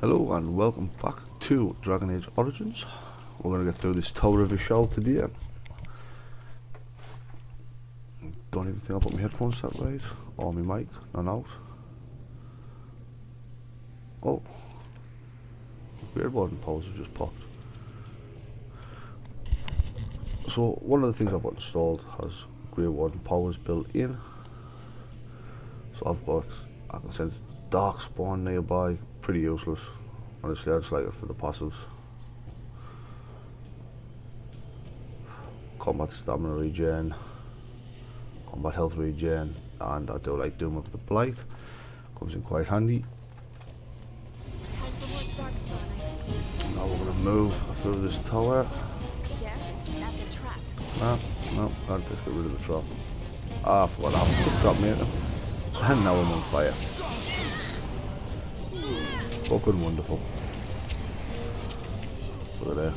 Hello and welcome back to Dragon Age Origins. We're going to get through this Tower of Ishal today. Don't even think I'll put my headphones set right, or my mic, none out. Oh, weird warden powers have just popped. So one of the things I've got installed has Grey Warden powers built in. So I can sense dark spawn nearby, pretty useless. Honestly, I just like it for the passives. Combat stamina regen, combat health regen, and I do like Doom of the Blight. Comes in quite handy. Now we're going to move through this tower. No, I'll just get rid of the trap. Ah, I forgot I put the trap meter. And now I'm on fire. Fucking wonderful. Look at there.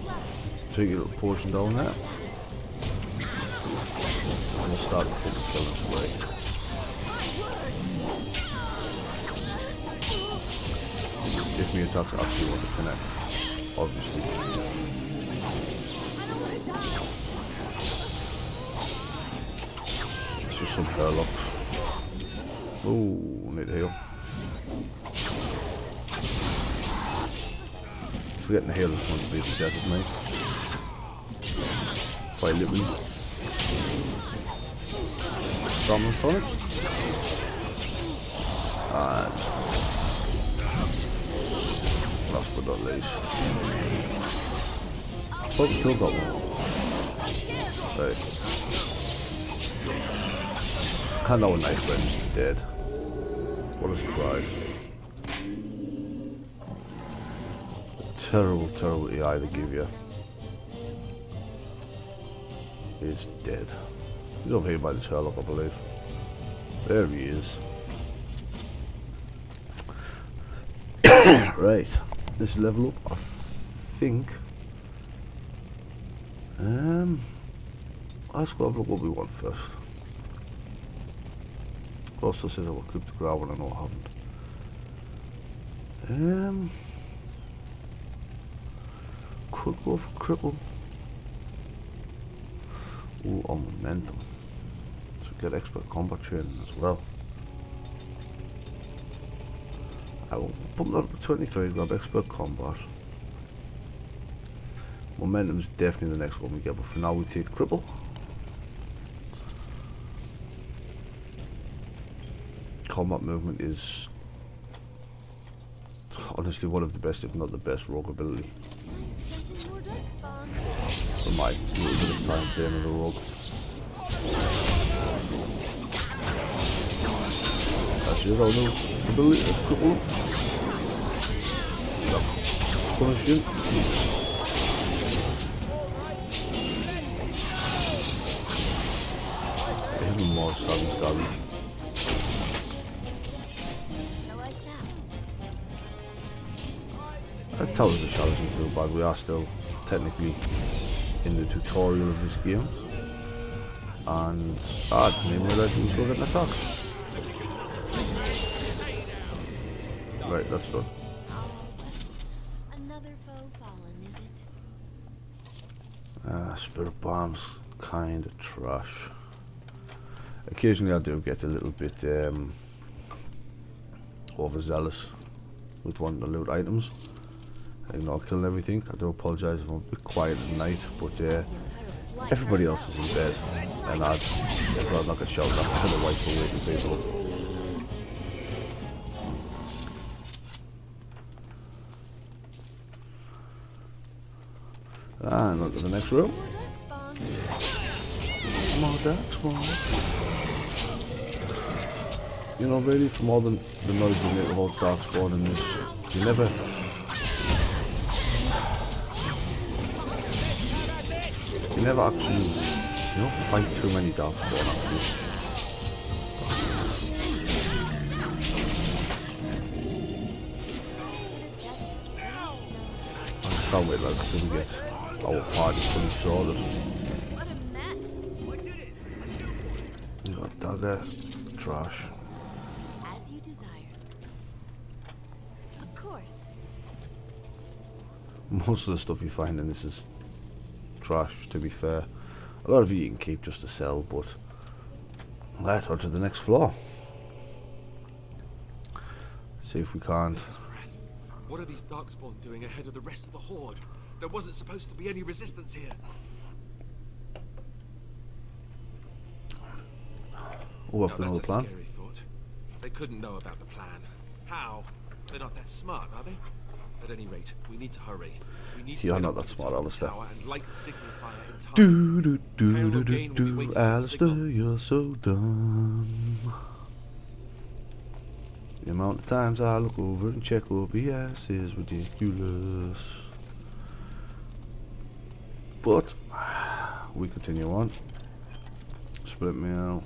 Take your little portion down there. And we'll start the fucking killing spree. If me attacks actually want to connect, obviously. It's just some hairlocks. Ooh, need to heal. Forgetting the heal is going to be the death of me. Quite literally. Stamina tonic. And last but not least. Oh, still got one. Right. And our nice friend is dead. What a surprise. Terrible, terrible AI to give you. He's dead. He's over here by the Sherlock, I believe. There he is. Right. This level up, I think. Let's go have a look what we want first. Also says I will equip the ground when I know I haven't. Could go for cripple. Ooh, on momentum. So get expert combat training as well. I will pump that up to 23, grab expert combat. Momentum is definitely the next one we get, but for now we take cripple. Combat movement is honestly one of the best, if not the best, rogue ability. For my little bit of time doing with the rogue. That's your own ability to cripple him. Punish him. Even more stabbing. That tower's a challenging too bad. We are still technically in the tutorial of this game. And I didn't even realise we were still getting attacked. Right, that's done. Another foe fallen, is it? Spirit bombs, kind of trash. Occasionally I do get a little bit overzealous with wanting to loot items. You know, killing everything. I do apologise if I'm a bit quiet at night, but everybody else is in bed, and I'd rather not get shouted at by the wife for waking people up. And on to the next room. More darkspawn. You know, really, from all the noise you make about darkspawn in this, you never actually, you don't fight too many darkspawn actually. I can't wait like until we get our party fully sorted. You got dagger, trash. As you desire. Of course. Most of the stuff you find in this is trash, to be fair. A lot of it you can keep just to sell, but right, on to the next floor. See if we can't. What are these darkspawn doing ahead of the rest of the horde? There wasn't supposed to be any resistance here. Oh, off another plan. Scary thought. They couldn't know about the plan. How? They're not that smart, are they? At any rate, we need to hurry. We need You're to not that smart, Alistair. Do Do do do do do do, Alistair, you're so dumb. The amount of times I look over and check up the ass is ridiculous. But we continue on. Split meal,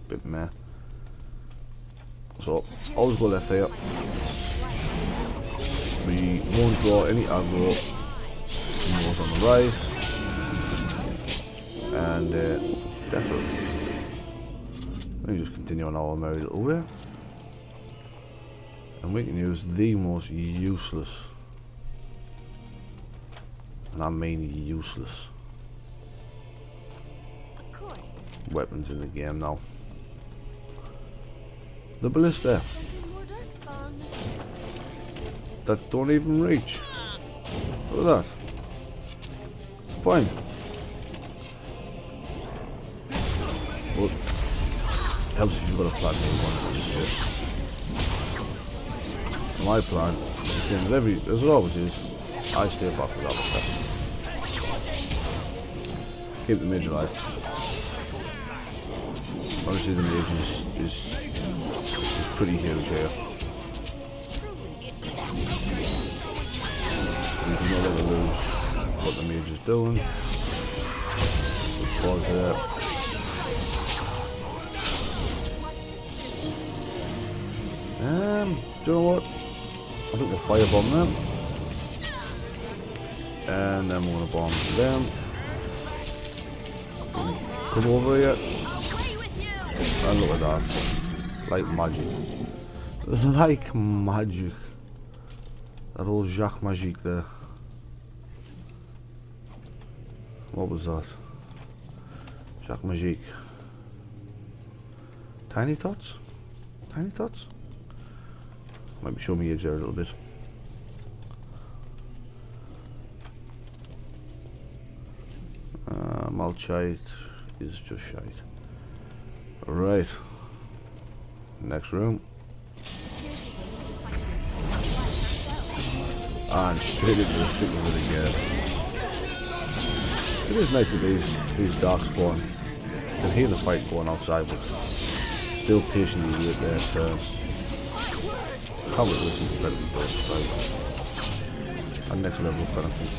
bit meh. So always go left here. We won't draw any aggro. Goes on the right, and definitely. Let me just continue on our merry little way. And we can use the most useless, and I mean useless, weapons in the game now. The ballista that don't even reach. Look at that. Fine. But helps if you've got a plan for this. My plan is the same as it always is. I stay back with Alistair. Keep the mage alive. Obviously the mage is pretty huge here. You can not let lose what the mage is doing. Pause there. Do you know what? I think we'll firebomb them. And then we're going to bomb them. Come over here. And look at that. Like magic. Like magic. That old Jacques Magique there. What was that? Jacques Magique. Tiny tots? Tiny tots? Might be showing me age there a little bit. Malchite is just shite. Right. Next room. And straight into the thick of it again. It is nice that these darkspawn can hear the fight going outside, but still patiently wait their turn. Can't wait to listen to better than those, right? And next level kind of thing.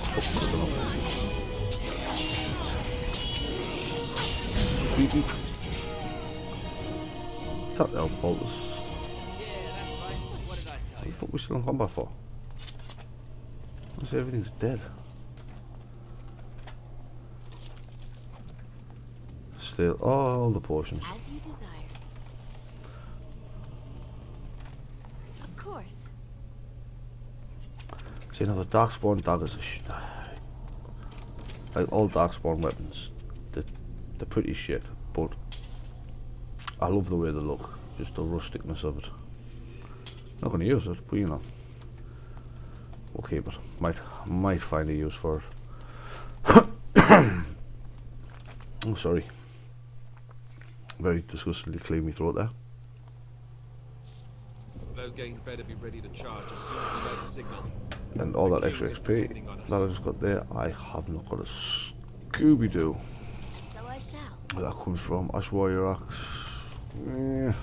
Beep beep. Tap the elf bolters. What the fuck are we still in combat for? I say everything's dead. Still all the potions. As you desire. Of course. See now the darkspawn daggers are like all darkspawn weapons. They're pretty shit, but I love the way they look. Just the rusticness of it. Not gonna use it, but you know. We'll keep it. Might find a use for it. Oh, sorry. Very disgustingly clear my throat there. Low gain better be ready to charge as soon as we get the signal. And all that extra XP that I just got there, I have not got a Scooby-Doo. So I shall. Where that comes from, Ash Warrior Axe. I'm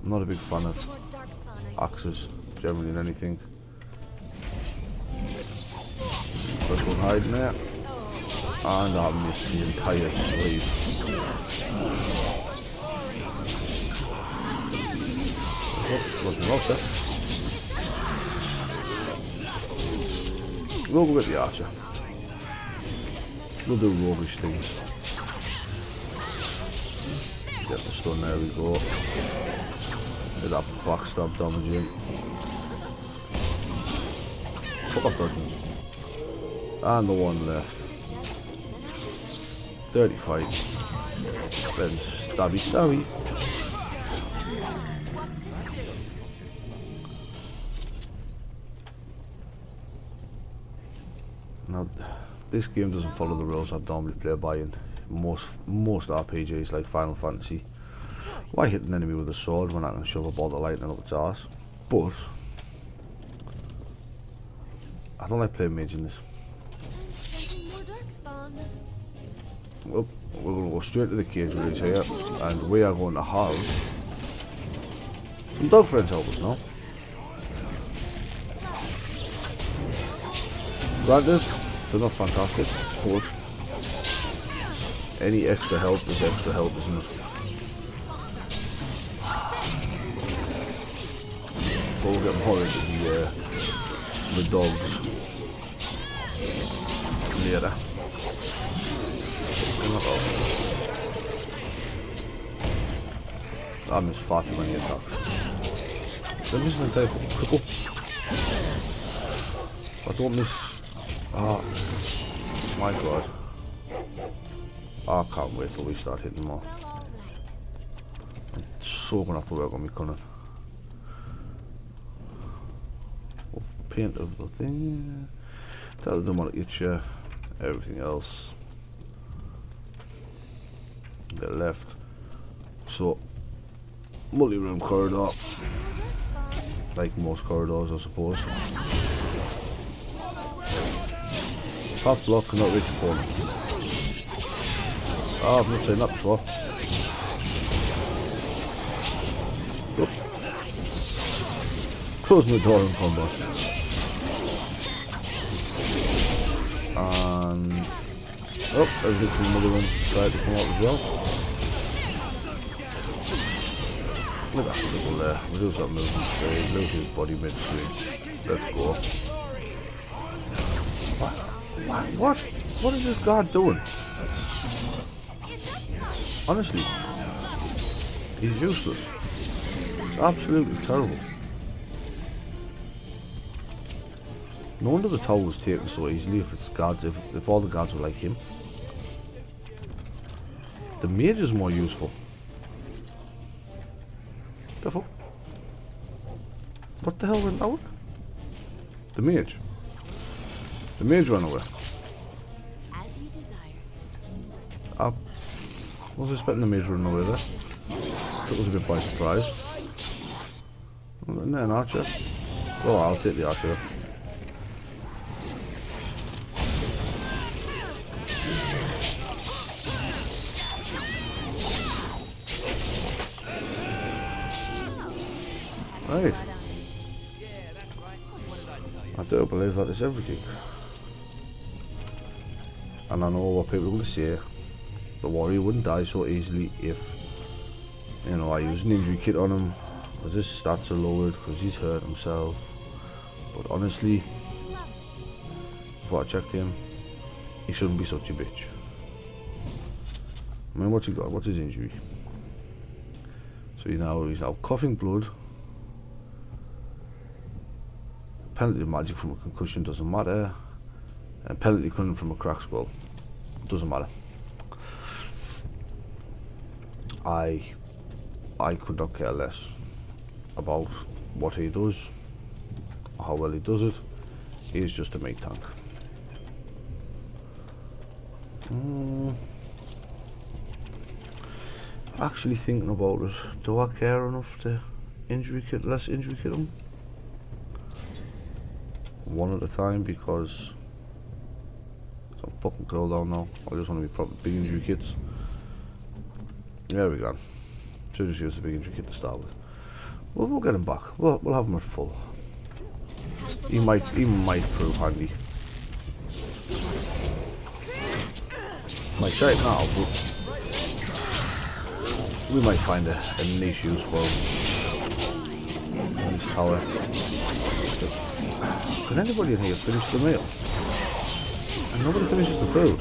not a big fan of axes, generally in anything. First one hiding there. And I missed the entire sleeve. Oh, wasn't lost there. We'll go with the archer. We'll do roguish things. Get the stun, there we go. Get that backstab damage in. Fuck off, dodging. And the one left. Dirty fight. Then stabby stabby. Now, this game doesn't follow the rules I'd normally play by in most RPGs like Final Fantasy. Why hit an enemy with a sword when I can shove a bolt of lightning up its arse? But I don't like playing mage in this. Well, we're going to go straight to the cage release here, and we are going to have some dog friends help us now. Granted, they're not fantastic, but any extra help is extra help, isn't it? But we'll get more into the dogs later. I missed far too many attacks. Did I miss an entire fucking cripple? I don't miss. Ah, my god. I can't wait till we start hitting more. I'm so gonna have to work on me cunning. Paint of the thing. Tell them what it you. Everything else. Get left. So, multi-room corridor. Like most corridors, I suppose. Half block and not reach the corner. Oh, I've not seen that before. Oop. Closing the door in combat. And oh, there's literally another one tried to come out as well. Look at that little there. Reduce that movement speed, lose his body mid-swing. Let's go. What? What is this guard doing? Honestly, he's useless. It's absolutely terrible. No wonder the tower was taken so easily if it's guards, if all the guards were like him. The mage is more useful. The fuck? What the hell went out? The mage. The mage ran away. As you desire. I was expecting the mage running away there. Took us a bit by surprise. And then an archer. Oh, I'll take the archer. Right. I do believe that is everything. And I know what people are going to say. The warrior wouldn't die so easily if, you know, I use an injury kit on him, because his stats are lowered, because he's hurt himself. But honestly, before I checked him, he shouldn't be such a bitch. I mean, what's he got? What's his injury? So he's now coughing blood. Penalty magic from a concussion doesn't matter. And penalty coming from a cracked skull doesn't matter. I could not care less about what he does, or how well he does it. He is just a meat tank. Actually thinking about it, do I care enough to injury kit him? One at a time, because I'm fucking cold down now. I just want to be proper big injury kits. There we go. Should just use the big injury kit to start with. Well, we'll get him back. We'll have him at full. He might prove handy. Might try it now, but we might find a niche use for him in this tower. Can anybody in here finish the meal? And nobody finishes the food.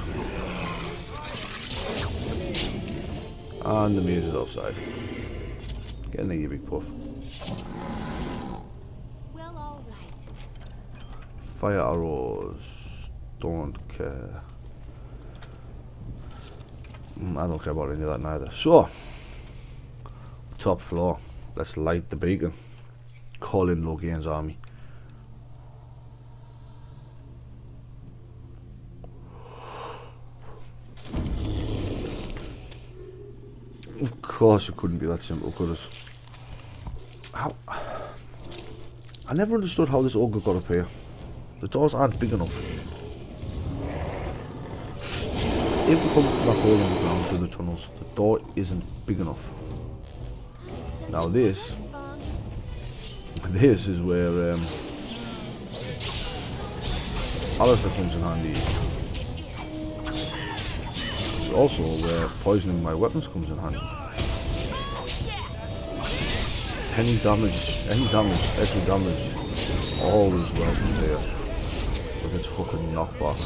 And the muse is outside. Getting a big puff. Well, all right. Fire arrows. Don't care. I don't care about any of that neither. So, top floor. Let's light the beacon. Call in Logan's army. Of course it couldn't be that simple, could it? How? I never understood how this ogre got up here. The doors aren't big enough. If we come from that hole in the ground through the tunnels, the door isn't big enough. Now this is where Alistair comes in handy. It's also where poisoning my weapons comes in handy. Any damage, extra damage, always welcome here with its fucking knockback.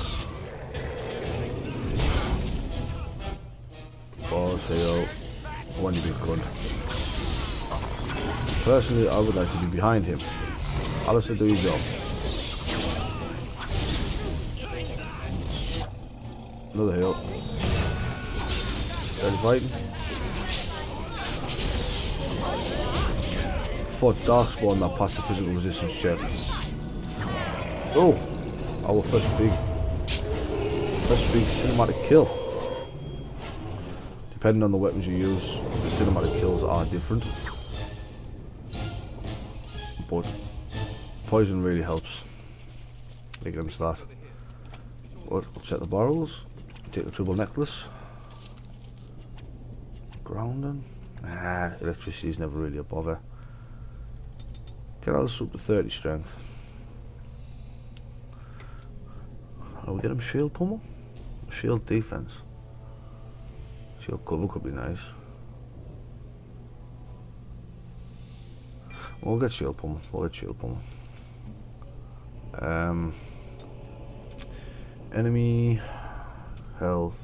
Balls here, when you be good. Personally, I would like to be behind him. Alistair, do your job. Another heal. Steady fighting. For Darkspawn that passed the physical resistance check. Oh, our first big cinematic kill. Depending on the weapons you use, the cinematic kills are different. But poison really helps against that. But we'll check the barrels. Take the triple necklace. Grounding. Electricity is never really a bother. Get us up to 30 strength. Oh, we get him shield pummel? Shield defense. Shield cover could be nice. We'll get shield pummel. Enemy health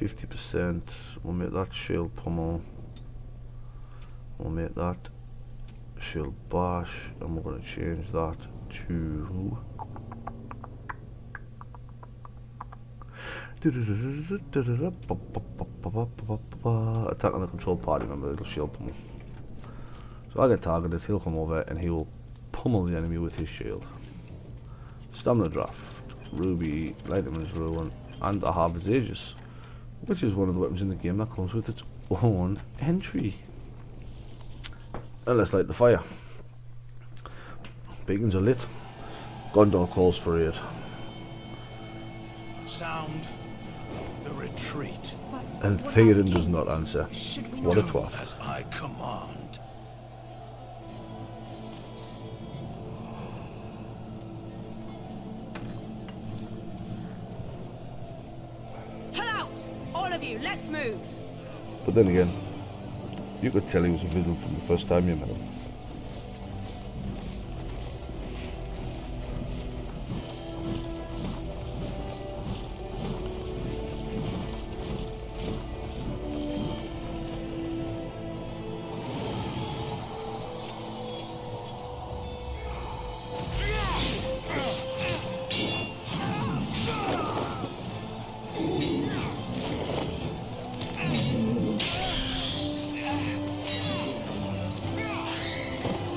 50%. We'll make that shield pummel. We'll make that shield bash, and we're going to change that to attack on the control party member. It'll shield pummel. So I get targeted, he'll come over and he will pummel the enemy with his shield. Stamina draft, ruby, light dimension ruin, and a harvest aegis, which is one of the weapons in the game that comes with its own entry. And let's light the fire. Beacons are lit. Gondor calls for aid. Sound the retreat. And Theoden does not answer. What a twat. As I command. Pull out! All of you, let's move! But then again, you could tell he was a villain from the first time you met him.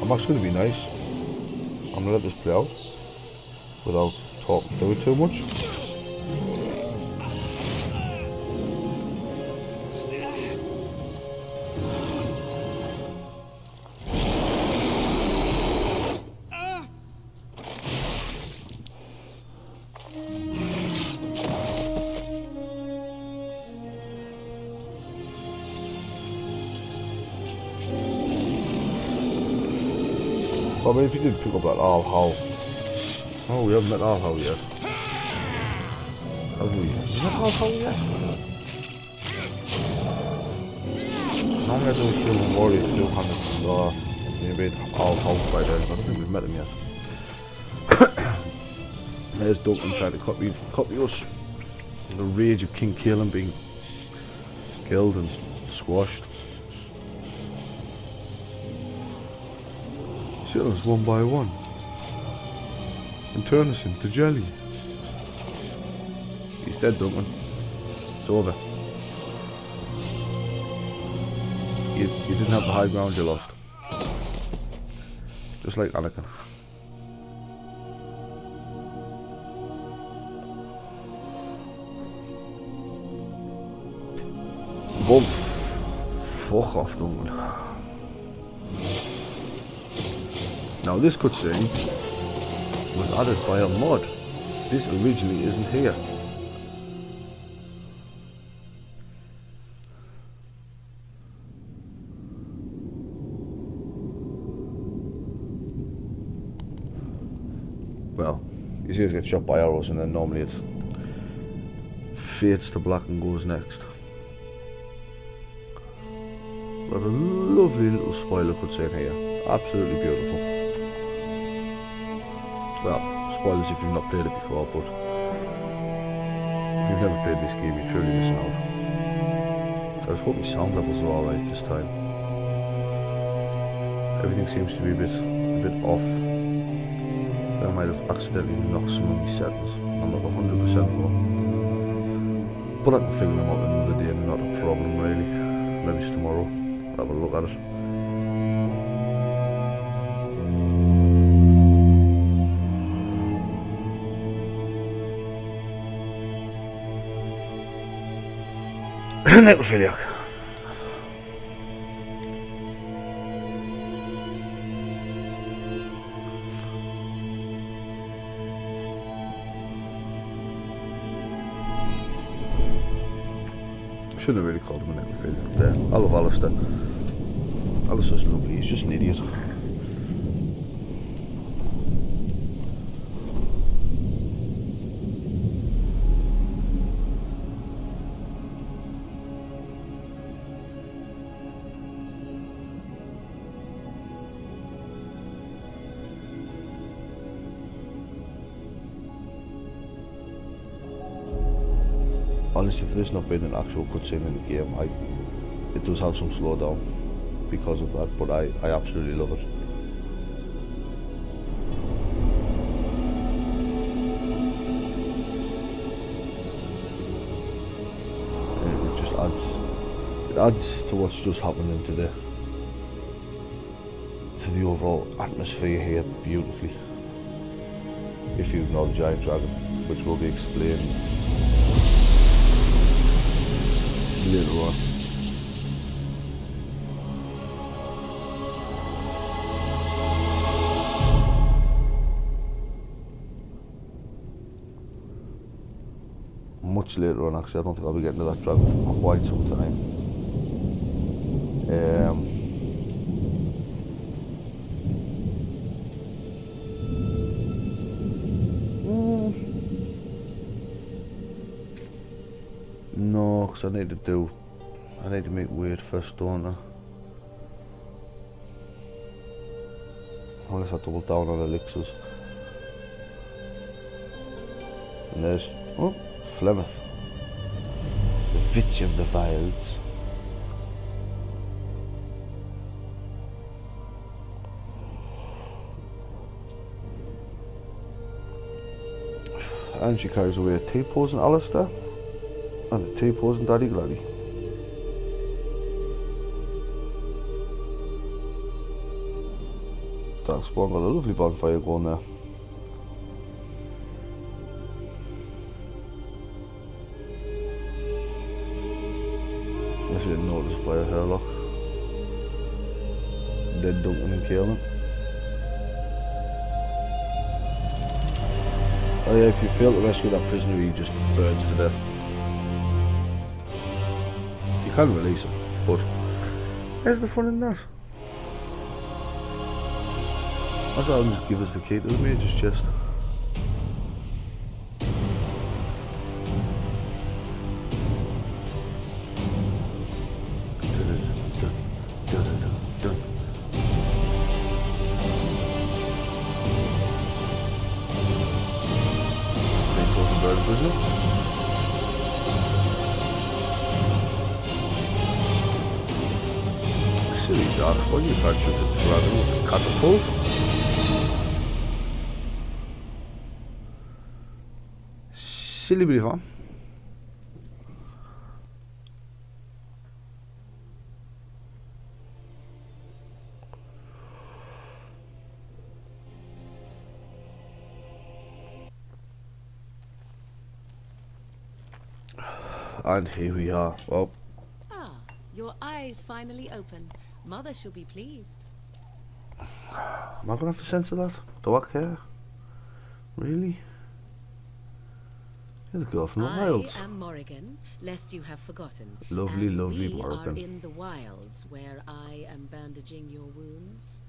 That's going to be nice. I'm going to let this play out without talking through it too much. I mean, if you did pick up that Alhal. Oh, we haven't met Alhal yet. Have we? Have we met Alhal yet? Normally I do a kill and warrior 200 star. Maybe Alhal by then, but I don't think we've met him yet. There's Duncan trying to copy us. The rage of King Caelan being killed and squashed. Kills one by one. and turn us into jelly. He's dead, Duncan. It's over. You didn't have the high ground, you lost. Just like Anakin. Boom. Fuck off, Duncan. Now this cutscene was added by a mod. This originally isn't here. Well, you see us get shot by arrows and then normally it fades to black and goes next. But a lovely little spoiler cutscene here. Absolutely beautiful. Well, spoilers if you've not played it before, but if you've never played this game, you're truly missing out. I just hope my sound levels are alright this time. Everything seems to be a bit off. I might have accidentally knocked some of my settings. I'm not 100% though. But I can figure them out another day, not a problem really. Maybe it's tomorrow. I'll have a look at it. Necrophiliac. Shouldn't have really called him a necrophiliac there. I love Alistair. Alistair's lovely, he's just an idiot. Honestly, for this not being an actual cutscene in the game, it does have some slowdown because of that, but I absolutely love it. And it just adds to what's just happening to the overall atmosphere here beautifully. If you ignore the giant dragon, which will be explained later on. Much later on, actually. I don't think I'll be getting to that dragon for quite some time. No, because I need to make weight first, don't I? Unless I double down on elixirs. And there's, oh, Flemeth. The Witch of the Wilds. And she carries away a T-pose in Alistair. And a T-pose in Daddy Gladdy. Darkspawn got a lovely bonfire going there. Unless you didn't notice by a hairlock. Dead Duncan and Kaelin. Oh yeah, if you fail to rescue that prisoner, he just burns to death. You can release him, but where's the fun in that? I'd rather just give us the key to the mage's chest. Silly Darkspawn, you can't shoot a dragon with a catapult. silly bit of And here we are. Well, Ah, your eyes finally open. Mother shall be pleased. am I gonna have to censor that? Do I care? Really? You're the girl from the wilds. I am Morrigan, lest you have forgotten. Lovely, and lovely we Morrigan. are in the wilds, where I am bandaging your wounds.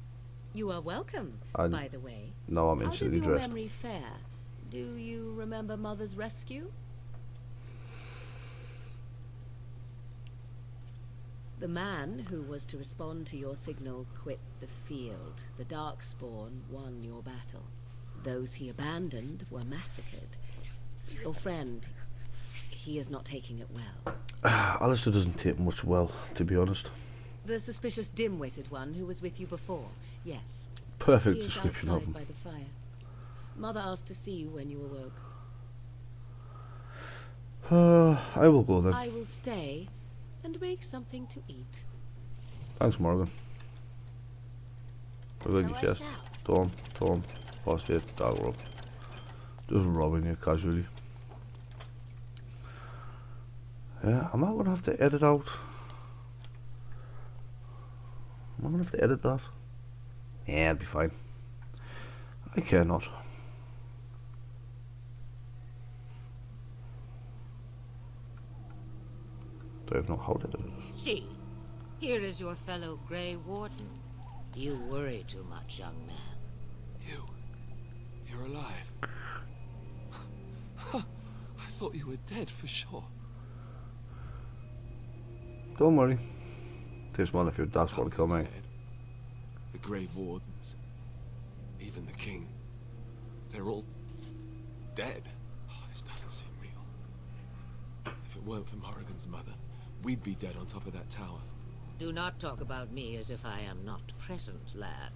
You are welcome, by the way. No, I'm How does instantly your dressed. memory fare? Do you remember Mother's rescue? The man who was to respond to your signal quit the field. The Darkspawn won your battle. Those he abandoned were massacred. Your friend, he is not taking it well. Alistair doesn't take much well, to be honest. The suspicious dim-witted one who was with you before, yes. Perfect He is description of outside him. by the fire. Mother asked to see you when you awoke. I will go then. I will stay and make something to eat. Thanks, Morgan. We're going to So I chest. shall. Tom, past it, dog rob. Just robbing you casually. Yeah, am I gonna have to edit out? Am I gonna have to edit that? Yeah, it'll be fine. I care not. Don't even know how to edit it. See, here is your fellow Grey Warden. You worry too much, young man. You're alive. I thought you were dead for sure. Don't worry. Takes one if your dad's want to kill me. Duncan's dead. The Grey Wardens, even the King, they're all dead. Oh, this doesn't seem real. If it weren't for Morrigan's mother, we'd be dead on top of that tower. Do not talk about me as if I am not present, lad.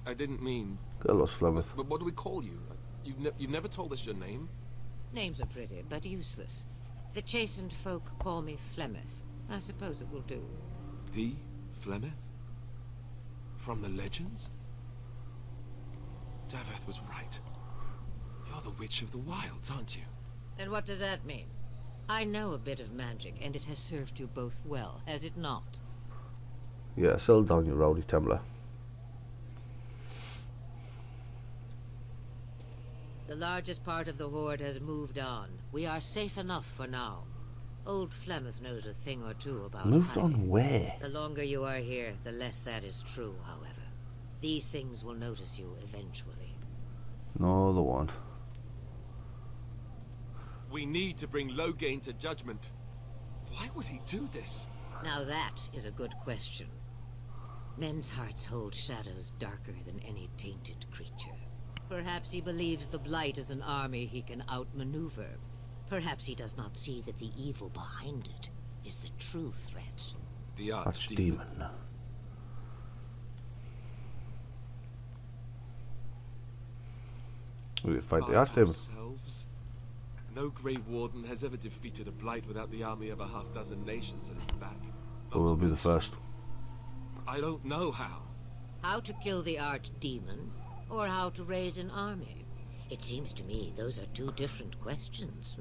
I didn't mean... Get lost, Flemeth. But what do we call you? You've never told us your name? Names are pretty, but useless. The chastened folk call me Flemeth. I suppose it will do. The Flemeth? From the legends? Daveth was right. You're the Witch of the Wilds, aren't you? And what does that mean? I know a bit of magic, and it has served you both well, has it not? Yeah, settle down, you rowdy Templar. The largest part of the Horde has moved on. We are safe enough for now. Old Flemeth knows a thing or two about Moved hiding. on where? The longer you are here, the less that is true, however. These things will notice you eventually. No, they won't. We need to bring Logain to judgment. Why would he do this? Now that is a good question. Men's hearts hold shadows darker than any tainted creature. Perhaps he believes the Blight is an army he can outmaneuver. Perhaps he does not see that the evil behind it is the true threat. The Archdemon. We could fight the Archdemon. Ourselves? No Grey Warden has ever defeated a Blight without the army of a half-dozen nations at his back. But we'll be the first. I don't know how. How to kill the Archdemon, or how to raise an army? It seems to me those are two different questions,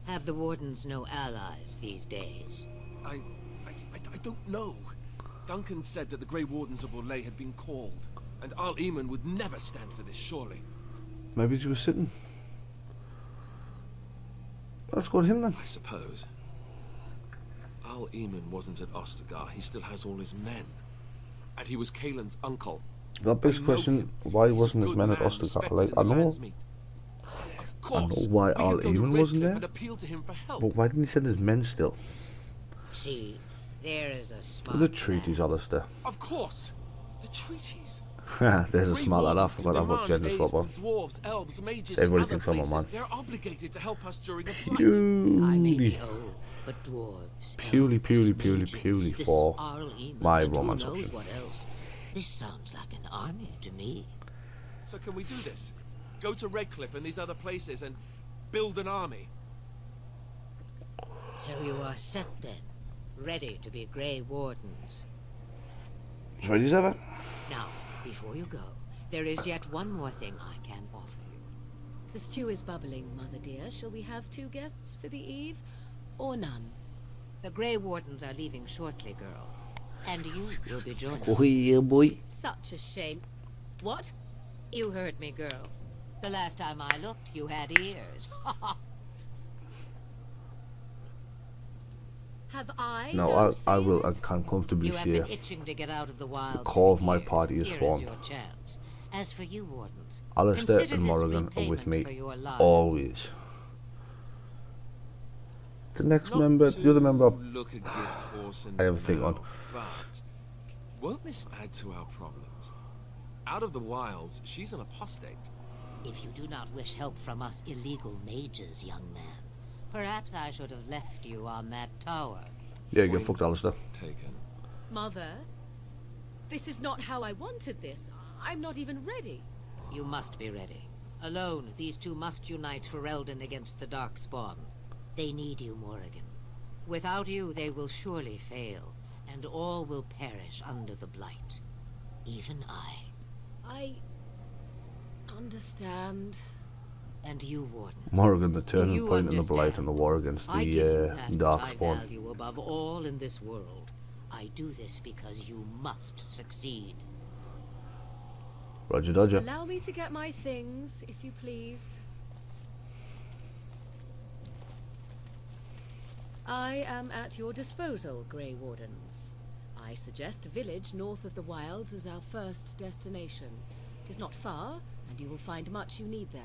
Have the Wardens no allies these days? I don't know. Duncan said that the Grey Wardens of Orlais had been called, and Al Eamon would never stand for this, surely. Maybe she was sitting. Let's go to him then. I suppose. Al Eamon wasn't at Ostagar. He still has all his men. And he was Kaelin's uncle. That begs I the know question, him. why He's a wasn't his good men at man, Ostagar? respected Like, in I the know, Landsmeet. Of course, why we Al could go to Eamon Red wasn't Cliff there. and appeal to him for help. but why didn't he send his men still? See, there is a smart The treaties, lad. Alistair. Of course, the treaties. There's a Grey smart lad. I Wardens forgot can I've got demand gender aid swap on. from dwarves, elves, mages, Everybody and other thinks I'm a places. man. They're obligated to help us during a fight. I may be Purely, old, but dwarves, purely, elves, purely mages, this for Arl Eamon, my and who romance knows option. what else. This sounds like an army to me. So can we do this? Go to Redcliffe and these other places and build an army. So you are set then, ready to be Grey Wardens. As ready as ever. Now, before you go, there is yet one more thing I can offer you. The stew is bubbling, Mother dear. Shall we have 2 guests for the eve, or none? The Grey Wardens are leaving shortly, girl. And you will be joining. Oh yeah, boy. Such a shame. What? You heard me, girl. The last time I looked, you had ears. Have I? No, I will. I sailors? can comfortably You have say been itching to get out of the wild. call of my years. party is Here formed. your chance. As for you, Wardens, Alistair consider and this Morrigan are with repayment me for your lives. always. The next Not member, the other to member, look a gift horse in I have a the thing on. mouth, But won't this add to our problems? Out of the wilds, she's an apostate. If you do not wish help from us illegal mages, young man, perhaps I should have left you on that tower. yeah, get fucked, Alistair. Taken. Mother, this is not how I wanted this. I'm not even ready. You must be ready. Alone, these two must unite for Eldon against the Darkspawn. They need you, Morrigan. Without you, they will surely fail, and all will perish under the blight. Even I. Understand. And you, Warden. Morrigan, the Do turning you point in the blight understand? and the war against I give you the that which I Darkspawn. value above all in this world. I do this because you must succeed. Roger Dodger. Allow me to get my things, if you please. I am at your disposal, Grey Wardens. I suggest a village north of the wilds as our first destination. It is not far, and you will find much you need there.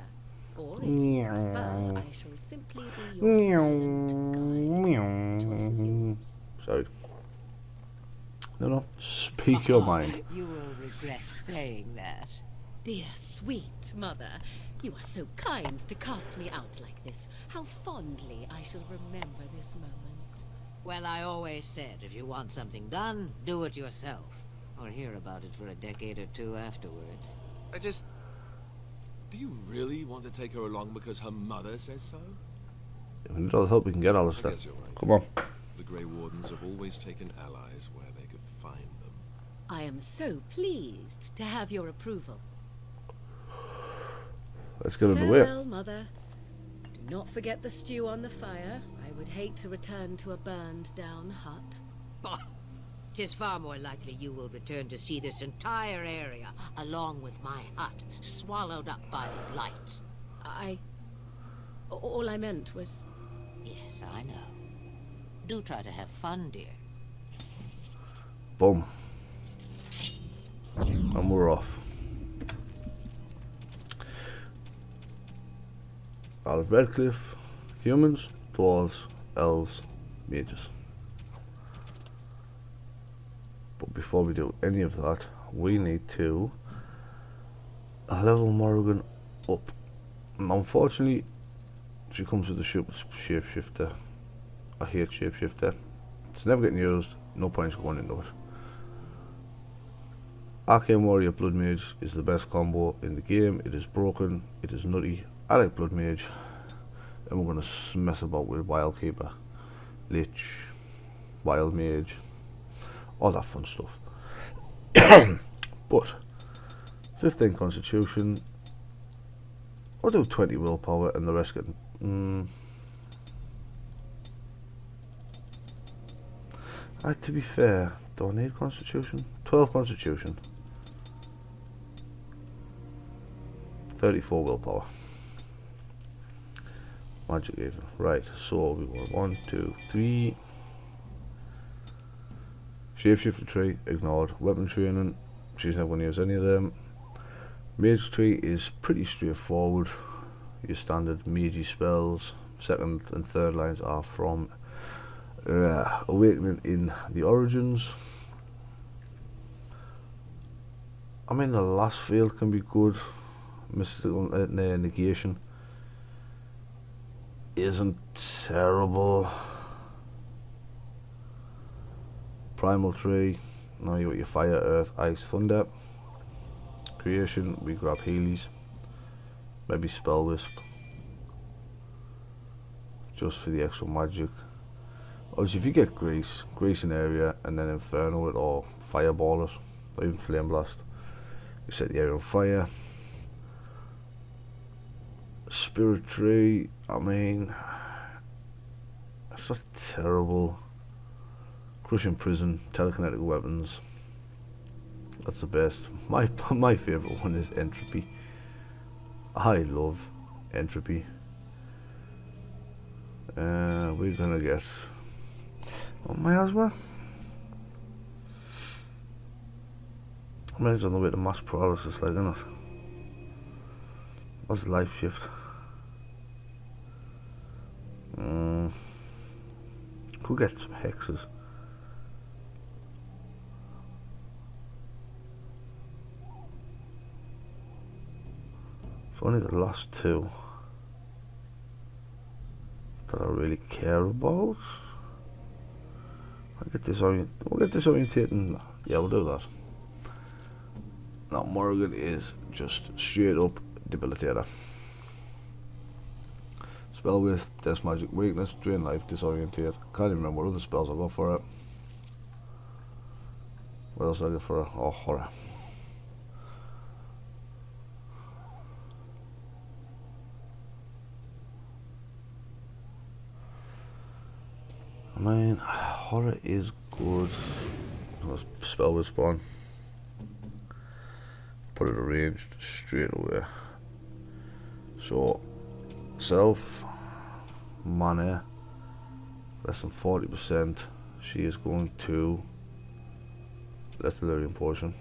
Or, if you prefer, I shall simply be your silent guide. Choice is yours. Sorry. No, speak your mind. You will regret saying that. Dear, sweet mother, you are so kind to cast me out like this. How fondly I shall remember this moment. Well, I always said, if you want something done, do it yourself. Or hear about it for a decade or two afterwards. Do you really want to take her along because her mother says so? If we need all the help we can get, I Alistair. guess you're right. Come on. The Grey Wardens have always taken allies where they could find them. I am so pleased to have your approval. Let's get underway. Farewell, mother. Do not forget the stew on the fire. I would hate to return to a burned-down hut. Bah! 'Tis far more likely you will return to see this entire area, along with my hut, swallowed up by the blight. All I meant was... Yes, I know. Do try to have fun, dear. Boom. And we're off. Out of Redcliffe, humans, dwarves, elves, mages. But before we do any of that, we need to level Morrigan up. And unfortunately, she comes with the shapeshifter. I hate shapeshifter. It's never getting used, no points going into it. Arcane Warrior Blood Mage is the best combo in the game. It is broken, it is nutty. I like Blood Mage. And we're going to mess about with Wild Keeper, Lich, Wild Mage, all that fun stuff. But 15 Constitution, I'll do 20 Willpower and the rest get... to be fair, do I need Constitution? 12 Constitution. 34 Willpower. Magic even. Right, so we want 1, 2, 3. Shapeshifter tree, ignored. Weapon training, she's never going to use any of them. Mage tree is pretty straightforward. Your standard magey spells. Second and third lines are from Awakening in the Origins. I mean, the last field can be good. Mystical Negation isn't terrible. Primal Tree, now you got your Fire, Earth, Ice, Thunder. Creation, we grab Healy's. Maybe Spell Wisp. just for the extra magic. Obviously, if you get grease in area, and then inferno it or fireball it, or even flame blast, you set the area on fire. Spirit tree, I mean, it's not terrible. Crushing prison, telekinetic weapons. That's the best. My favourite one is entropy. I love entropy. We're gonna get miasma. I mean, it's on the way to mass paralysis, like, isn't it? What's life shift? Could get some hexes. It's only the last two that I really care about. We'll get disorientating. Yeah, we'll do that. Now Morrigan is just straight up debilitator. Spell with death magic, weakness, drain life, disorientate. Can't even remember what other spells I got for it. What else did I get for it? Oh, horror. I mean, horror is good. Spell with spawn. Put it arranged straight away. So, self, mana, less than 40%. She is going to let the delirium potion.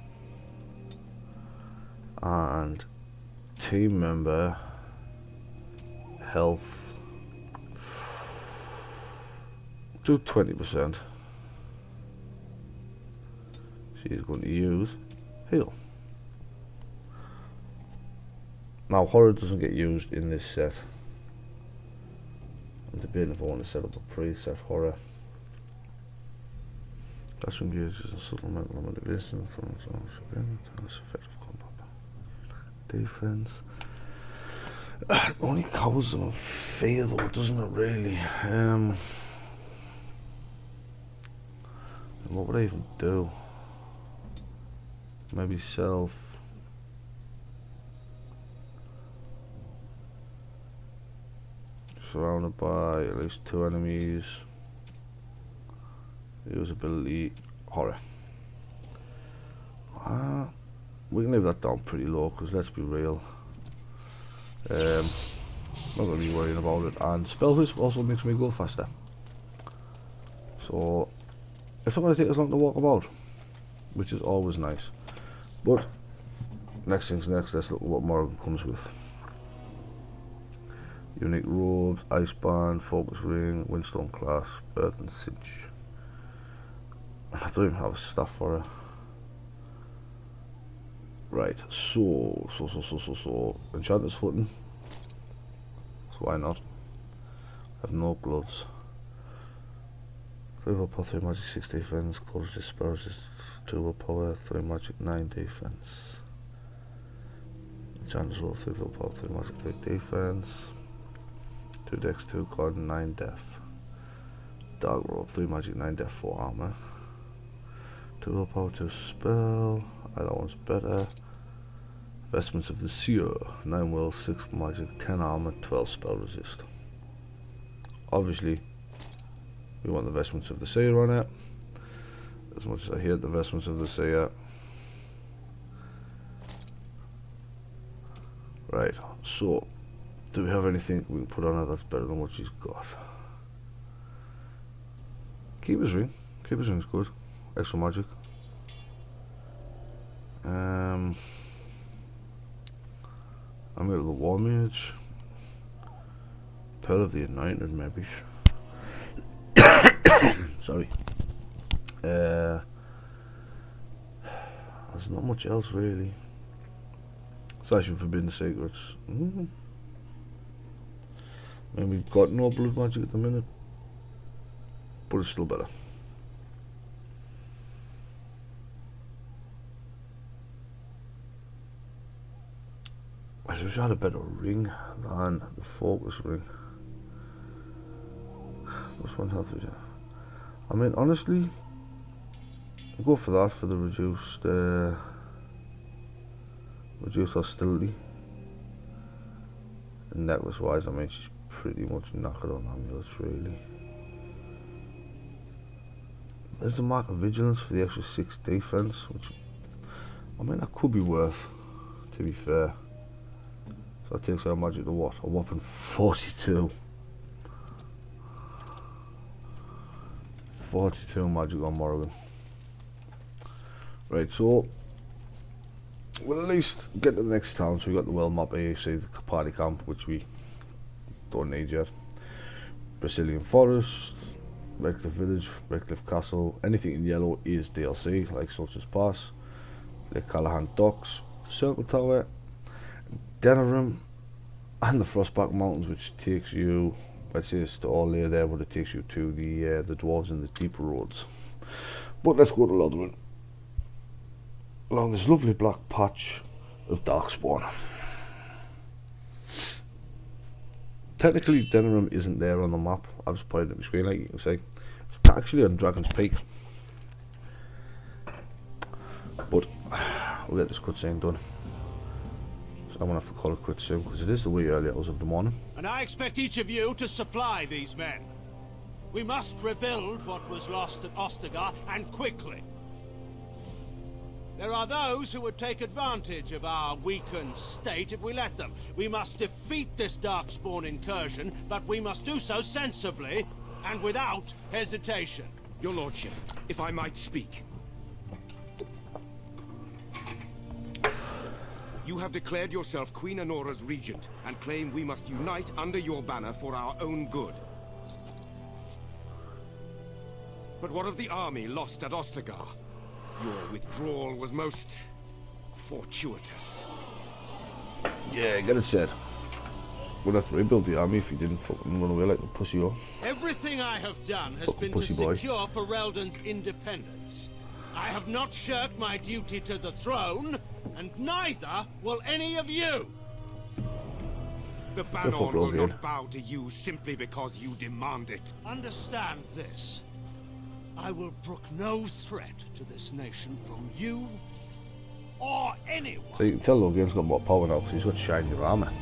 And team member, health, do 20%. She is going to use heal. Now horror doesn't get used in this set. I'm debating if I want to set up a preset horror. That's engages a supplemental manipulation from its own effective combat. Defense. Only covers them in fear though, doesn't it really? What would I even do? Maybe self. Surrounded by at least 2 enemies. Use ability horror. We can leave that down pretty low because let's be real. Not gonna be worrying about it. And spell wisp also makes me go faster. So it's not gonna take as long to walk about, which is always nice. But next thing's next. Let's look at what Morrigan comes with. Unique robes, ice band, focus ring, windstone clasp, earth and cinch. I don't even have a staff for it. Right, so enchanter's footing. So why not? I have no gloves. 3 willpower, 3 magic, 6 defense, causes dispels, 2 willpower, 3 magic, 9 defense. Enchanter's robe, 3 willpower, 3 magic, 3 defense. 2 dex, 2 con, 9 death. Dark robe, 3 magic, 9 death, 4 armor. 2 willpower, 2 spell. That one's better. Vestments of the Seer, 9 will, 6 magic, 10 armor, 12 spell resist. Obviously, we want the Vestments of the Seer on it. As much as I hate the Vestments of the Seer. Right, so do we have anything we can put on her that's better than what she's got? Keeper's Ring. Keeper's Ring's good. Extra magic. I'm out of the War Mage. Pearl of the Anointed, maybe. Sorry. There's not much else really. Slash and Forbidden Secrets. I mean, we've got no blood magic at the minute, but it's still better. I wish I had a better ring than the focus ring. Plus 1 health regen. I mean, honestly, I'll go for that for the reduced hostility. And necklace wise, I mean, she's pretty much knackered on amulets, really. There's the mark of vigilance for the extra 6 defense, which, I mean, that could be worth, to be fair. So that takes our magic to what? A whopping 42. 42 magic on Morrigan. Right, so we'll at least get to the next town. So we got the world map here, see the party camp, which we don't need yet. Brazilian Forest, Redcliffe Village, Redcliffe Castle. Anything in yellow is DLC, like Soldier's Pass, Lake Callahan Docks, the Circle Tower, Denerim, and the Frostback Mountains, which takes you, let's say it's to all there, but it takes you to the dwarves in the deep roads. But let's go to Lothlorien, along this lovely black patch of Darkspawn. Technically, Denerim isn't there on the map. I've just put it on the screen, like you can see. It's actually on Dragon's Peak. But we'll get this cutscene done. So I'm going to have to call it quits soon, because it is the wee early hours of the morning. And I expect each of you to supply these men. We must rebuild what was lost at Ostagar, and quickly. There are those who would take advantage of our weakened state if we let them. We must defeat this Darkspawn incursion, but we must do so sensibly and without hesitation. Your Lordship, if I might speak. You have declared yourself Queen Anora's regent, and claim we must unite under your banner for our own good. But what of the army lost at Ostagar? Your withdrawal was most fortuitous. Yeah, get it said. We'll have to rebuild the army if you didn't fucking run away like a pussy or. Everything I have done has been to secure Ferelden's independence. I have not shirked my duty to the throne, and neither will any of you. The Banon will not bow to you simply because you demand it. Understand this. I will brook no threat to this nation from you or anyone. So you can tell Logan's got more power now because he's got shinier armor.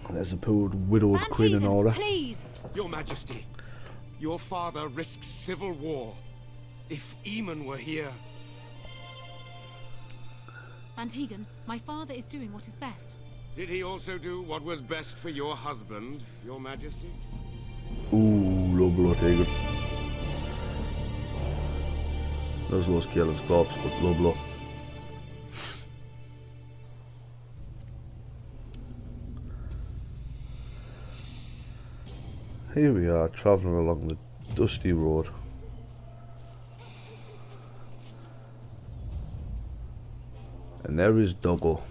And there's a poor widowed Queen Anora. Please. Your Majesty, your father risks civil war. If Eamon were here... Antigon, my father is doing what is best. Did he also do what was best for your husband, Your Majesty? Ooh, low blow taken. Those lost Kellen's corpse, but low blow. Here we are, travelling along the dusty road. And there is Doggo.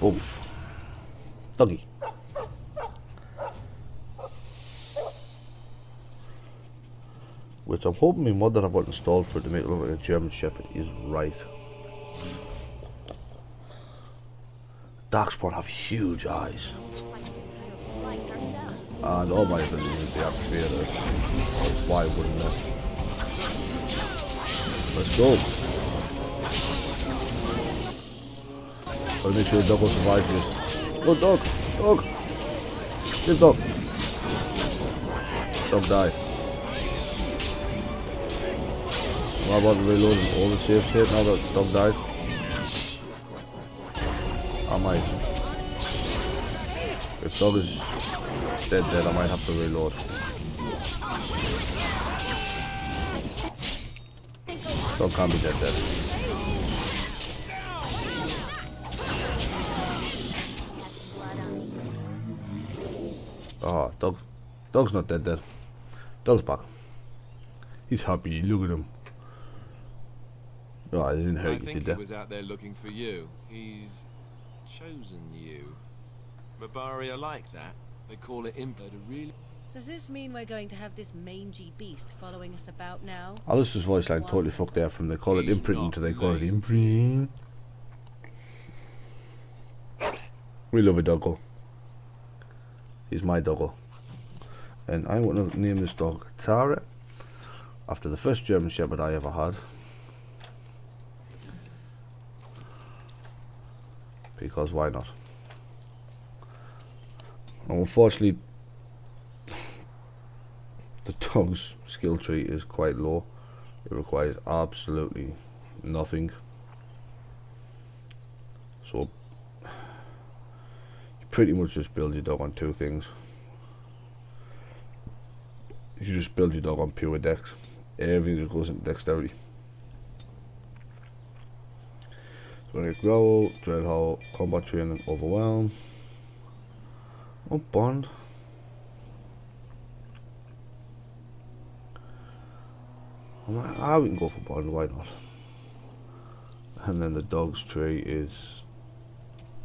Oof. Doggy. Which I'm hoping my mod that I've got installed for it to make it look like a German Shepherd is right. Darkspawn have huge eyes. And all my abilities would be activated. Why wouldn't they? Let's go. Gotta make sure the dog will survive this. Go dog! Dog! Good dog! Dog died. What about reloading all the saves here now that dog died? I might. If dog is dead, I might have to reload. Dog can't be dead. Oh, dog's not dead. Dog's back. He's happy, look at him. Oh, I didn't hurt you, did he was out there looking for you. He's chosen you. Mabari are like that. They call it imp. Really? Does this mean we're going to have this mangy beast following us about now? Alistair's voice line totally fucked there from they call it He's imprinting not to they call it mangy. imprint. We love a doggo. He's my doggo. And I'm going to name this dog Tara, after the first German Shepherd I ever had. Because why not? Now, unfortunately, the dog's skill tree is quite low. It requires absolutely nothing. So you pretty much just build your dog on two things. You just build your dog on pure dex. Everything just goes into dexterity. So when you growl, dreadhole, combat training, overwhelm. Oh, bond. I'm like, we can go for bond, why not? And then the dog's tree is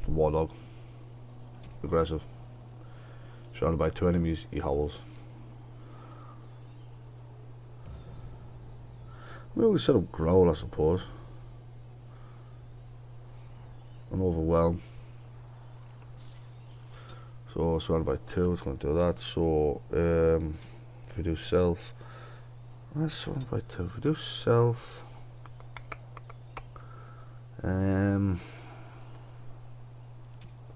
war dog. Aggressive. Surrounded by two enemies, he howls. Maybe we set up growl, I suppose. And overwhelm. So surrounded by two, it's going to do that. So if we do self, that's surrounded by two. If we do self,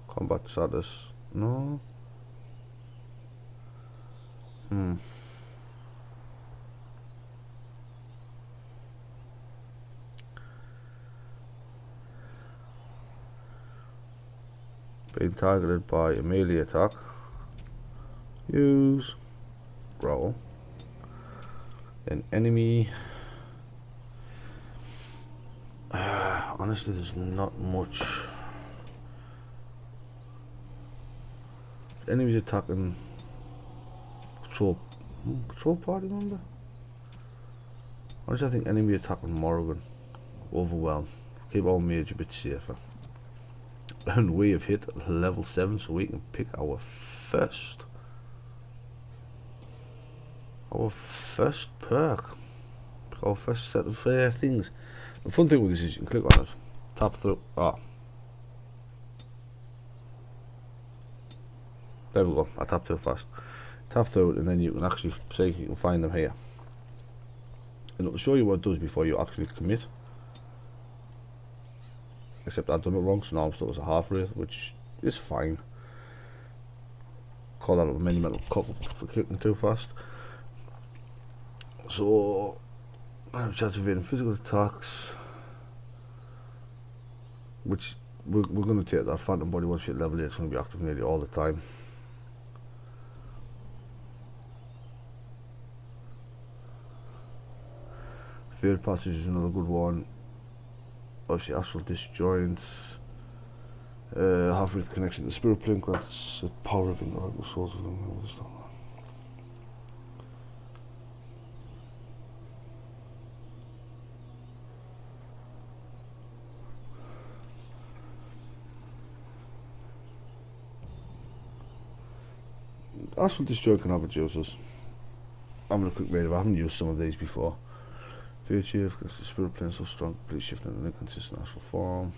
combat status, no. Being targeted by a melee attack. Use growl. An enemy. Honestly, there's not much. Enemies attacking control party member. Honestly, I think enemy attacking Morrigan. Overwhelm. Keep our mage a bit safer. And we have hit level 7, so we can pick our first perk. Our first set of things. The fun thing with this is you can click on it, tap through. There we go. I tapped too fast. Tap through it, and then you can actually say you can find them here. And it'll show you what it does before you actually commit. Except I've done it wrong, so now I'm stuck as a half wraith, which is fine. Call that a monumental cup for kicking too fast. So I'm activating physical attacks, which we're going to take that phantom body once you hit level 8. It's going to be active nearly all the time. Feared passage is another good one. Obviously, astral disjoint. Half wraith connection to the spirit plane grants the power of the souls of them. Astral disjoint can have its uses. I'm going to quick read. I haven't used some of these before. Fear chief, because the spirit plane is so strong, please shift in an inconsistent astral form.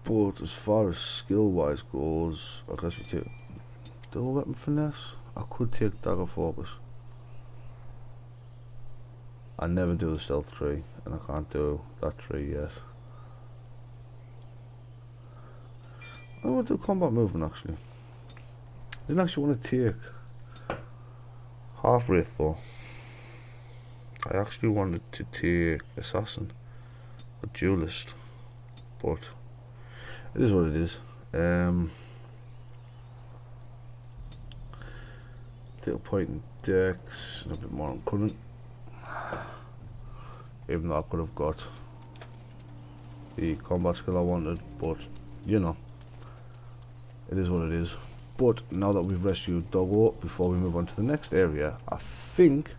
But as far as skill wise goes, I guess we take dual weapon finesse. I could take dagger focus. I never do the stealth tree, and I can't do that tree yet. I want to do combat movement actually. I didn't actually want to take half wraith though. I actually wanted to take assassin or duelist, but it is what it is. Take a point in dex and a bit more on cunning. Even though I could have got the combat skill I wanted, but you know, it is what it is. But now that we've rescued Doggo, before we move on to the next area, I think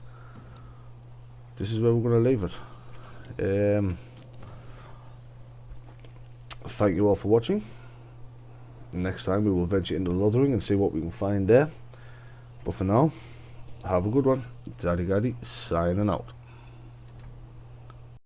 this is where we're going to leave it. Thank you all for watching. Next time we will venture into Lothering and see what we can find there. But for now, have a good one. Daddy Gaddy signing out.